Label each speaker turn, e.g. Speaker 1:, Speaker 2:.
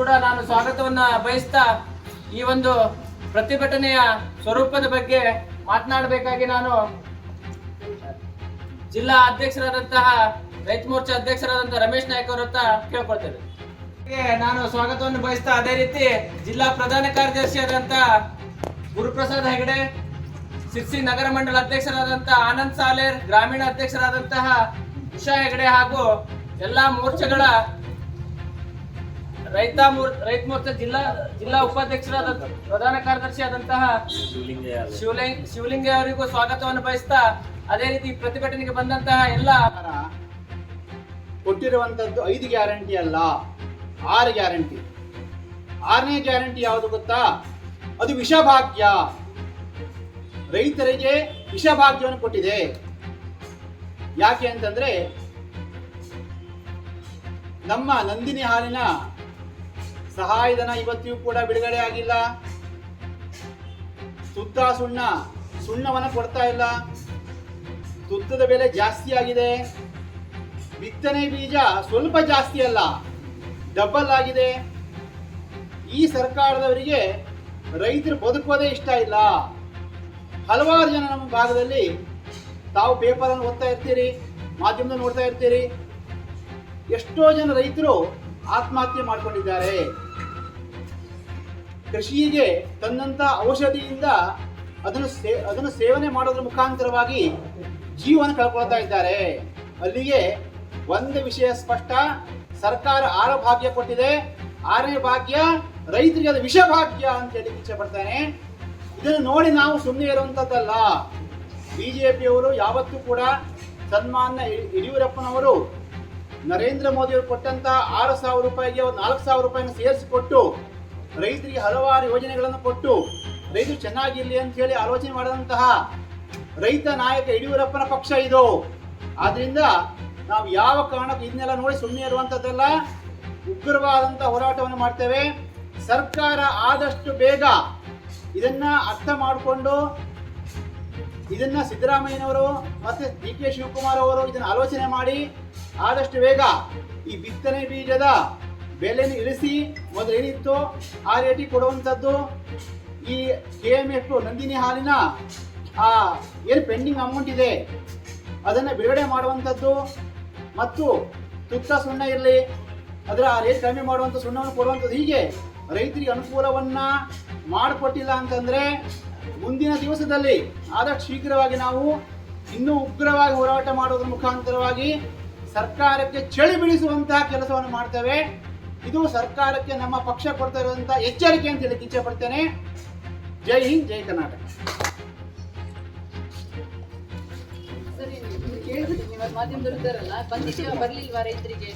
Speaker 1: ಕೂಡ ನಾನು ಸ್ವಾಗತವನ್ನ ಬಯಸ್ತಾ ಈ ಒಂದು ಪ್ರತಿಭಟನೆಯ ಸ್ವರೂಪದ ಬಗ್ಗೆ ಮಾತನಾಡಬೇಕಾಗಿ ನಾನು ಜಿಲ್ಲಾ ಅಧ್ಯಕ್ಷರಾದಂತಹ ರೈತ ಮೋರ್ಚಾ ಅಧ್ಯಕ್ಷರಾದಂತಹ ರಮೇಶ್ ನಾಯ್ಕ ಅವರ ಹತ್ರ ಕೇಳ್ಕೊಳ್ತೇನೆ. ನಾನು ಸ್ವಾಗತವನ್ನು ಬಯಸ್ತಾ ಅದೇ ರೀತಿ ಜಿಲ್ಲಾ ಪ್ರಧಾನ ಕಾರ್ಯದರ್ಶಿ ಆದಂತಹ ಗುರುಪ್ರಸಾದ್ ಹೆಗಡೆ, ಸಿರ್ಸಿ ನಗರ ಮಂಡಲ ಅಧ್ಯಕ್ಷರಾದಂತಹ ಆನಂದ್ ಸಾಲೇರ್, ಗ್ರಾಮೀಣ ಅಧ್ಯಕ್ಷರಾದಂತಹ ಉಷಾ ಹೆಗಡೆ ಹಾಗೂ ಎಲ್ಲಾ ಮೋರ್ಚಾಗಳ ರೈತ ಮೋರ್ಚಾ ಜಿಲ್ಲಾ ಉಪಾಧ್ಯಕ್ಷರಾದ ಪ್ರಧಾನ ಕಾರ್ಯದರ್ಶಿ ಆದಂತಹ ಶಿವಲಿಂಗ ಅವರಿಗೂ ಸ್ವಾಗತವನ್ನು ಬಯಸ್ತಾ ಅದೇ ರೀತಿ ಪ್ರತಿಭಟನೆಗೆ ಬಂದಂತಹ ಎಲ್ಲ
Speaker 2: ಕೊಟ್ಟಿರುವಂತದ್ದು 5 ಗ್ಯಾರಂಟಿ ಅಲ್ಲ, 6 ಗ್ಯಾರಂಟಿ. 6ನೇ ಗ್ಯಾರಂಟಿ ಯಾವುದು ಗೊತ್ತಾ? ಅದು ವಿಷಭಾಗ್ಯ. ರೈತರಿಗೆ ವಿಷಭಾಗ್ಯವನ್ನು ಕೊಟ್ಟಿದೆ. ಯಾಕೆ ಅಂತಂದ್ರೆ ನಮ್ಮ ನಂದಿನಿ ಹಾಲಿನ ಸಹಾಯಧನ ಇವತ್ತಿಗೂ ಕೂಡ ಬಿಡುಗಡೆ ಆಗಿಲ್ಲ. ಸುಣ್ಣವನ್ನು ಕೊಡ್ತಾ ಇಲ್ಲ. ತುತ್ತದ ಬೆಲೆ ಜಾಸ್ತಿ ಆಗಿದೆ. ಬಿತ್ತನೆ ಬೀಜ ಸ್ವಲ್ಪ ಜಾಸ್ತಿ ಅಲ್ಲ, ಡಬಲ್ ಆಗಿದೆ. ಈ ಸರ್ಕಾರದವರಿಗೆ ರೈತರು ಬದುಕೋದೇ ಇಷ್ಟ ಇಲ್ಲ. ಹಲವಾರು ಜನ ನಮ್ಮ ಭಾಗದಲ್ಲಿ ತಾವು ಪೇಪರನ್ನು ಓದ್ತಾ ಇರ್ತೀರಿ, ಮಾಧ್ಯಮದಲ್ಲಿ ನೋಡ್ತಾ ಇರ್ತೀರಿ, ಎಷ್ಟೋ ಜನ ರೈತರು ಆತ್ಮಹತ್ಯೆ ಮಾಡಿಕೊಂಡಿದ್ದಾರೆ. ಕೃಷಿಗೆ ತನ್ನಂತ ಔಷಧಿಯಿಂದ ಅದನ್ನು ಸೇವನೆ ಮಾಡೋದ್ರ ಮುಖಾಂತರವಾಗಿ ಜೀವನ ಕಳ್ಕೊಳ್ತಾ ಇದ್ದಾರೆ. ಅಲ್ಲಿಗೆ ಒಂದು ವಿಷಯ ಸ್ಪಷ್ಟ, ಸರ್ಕಾರ 6 ಭಾಗ್ಯ ಕೊಟ್ಟಿದೆ. 6ನೇ ಭಾಗ್ಯ ರೈತರಿಗೆ ಅದು ವಿಷಭಾಗ್ಯ ಅಂತ ಹೇಳಿ ಇಚ್ಛೆ ಪಡ್ತಾನೆ. ಇದನ್ನು ನೋಡಿ ನಾವು ಸುಮ್ಮನೆ ಇರುವಂತದ್ದಲ್ಲ. ಬಿಜೆಪಿಯವರು ಯಾವತ್ತೂ ಕೂಡ ಸನ್ಮಾನ್ಯ ಯಡಿಯೂರಪ್ಪನವರು ನರೇಂದ್ರ ಮೋದಿ ಅವರು ಕೊಟ್ಟಂತ 6,000 ರೂಪಾಯಿಗೆ 4,000 ರೂಪಾಯಿನ ಸೇರಿಸಿಕೊಟ್ಟು ರೈತರಿಗೆ ಹಲವಾರು ಯೋಜನೆಗಳನ್ನು ಕೊಟ್ಟು ರೈತರು ಚೆನ್ನಾಗಿರ್ಲಿ ಅಂತ ಹೇಳಿ ಆಲೋಚನೆ ಮಾಡಿದಂತಹ ರೈತ ನಾಯಕ ಯಡಿಯೂರಪ್ಪನ ಪಕ್ಷ ಇದು. ಆದ್ರಿಂದ ನಾವು ಯಾವ ಕಾರಣಕ್ಕೂ ಇದನ್ನೆಲ್ಲ ನೋಡಿ ಸುಮ್ಮನೆ ಇರುವಂತದ್ದಲ್ಲ, ಉಗ್ರವಾದಂತಹ ಹೋರಾಟವನ್ನು ಮಾಡ್ತೇವೆ. ಸರ್ಕಾರ ಆದಷ್ಟು ಬೇಗ ಇದನ್ನ ಅರ್ಥ ಮಾಡಿಕೊಂಡು ಇದನ್ನ ಸಿದ್ದರಾಮಯ್ಯನವರು ಮತ್ತೆ DK ಶಿವಕುಮಾರ್ ಅವರು ಇದನ್ನ ಆಲೋಚನೆ ಮಾಡಿ ಆದಷ್ಟು ಬೇಗ ಈ ಬಿತ್ತನೆ ಬೀಜದ ಬೆಲೆಯನ್ನು ಇಳಿಸಿ ಮೊದಲು ಏನಿತ್ತು ಆ ರೇಟಿಗೆ ಕೊಡುವಂಥದ್ದು, ಈ KMF ನಂದಿನಿ ಹಾಲಿನ ಏನು ಪೆಂಡಿಂಗ್ ಅಮೌಂಟ್ ಇದೆ ಅದನ್ನು ಬಿಡುಗಡೆ ಮಾಡುವಂಥದ್ದು, ಮತ್ತು ತುತ್ತ ಸುಣ್ಣ ಇರಲಿ ಅದರ ರೇಟ್ ಕಡಿಮೆ ಮಾಡುವಂಥ ಸುಣ್ಣವನ್ನು ಕೊಡುವಂಥದ್ದು, ಹೀಗೆ ರೈತರಿಗೆ ಅನುಕೂಲವನ್ನ ಮಾಡಿಕೊಟ್ಟಿಲ್ಲ ಅಂತಂದ್ರೆ ಮುಂದಿನ ದಿವಸದಲ್ಲಿ ಆದಷ್ಟು ಶೀಘ್ರವಾಗಿ ನಾವು ಇನ್ನೂ ಉಗ್ರವಾಗಿ ಹೋರಾಟ ಮಾಡೋದ್ರ ಮುಖಾಂತರವಾಗಿ ಸರ್ಕಾರಕ್ಕೆ ಚಳಿ ಬೀಳಿಸುವಂತಹ ಕೆಲಸವನ್ನು ಮಾಡ್ತೇವೆ. ಇದು ಸರ್ಕಾರಕ್ಕೆ ನಮ್ಮ ಪಕ್ಷ ಕೊಡ್ತಾ ಇರುವಂತಹ ಎಚ್ಚರಿಕೆ ಅಂತ ಹೇಳಿ ಇಚ್ಛೆ ಪಡ್ತೇನೆ. ಜೈ ಹಿಂದ್, ಜೈ ಕರ್ನಾಟಕ.
Speaker 3: ಮಾಧ್ಯಮದವರು ಇದ್ದಾರಲ್ಲ, ಬರ್ಲಿಲ್ವಾ ರೈತರಿಗೆ?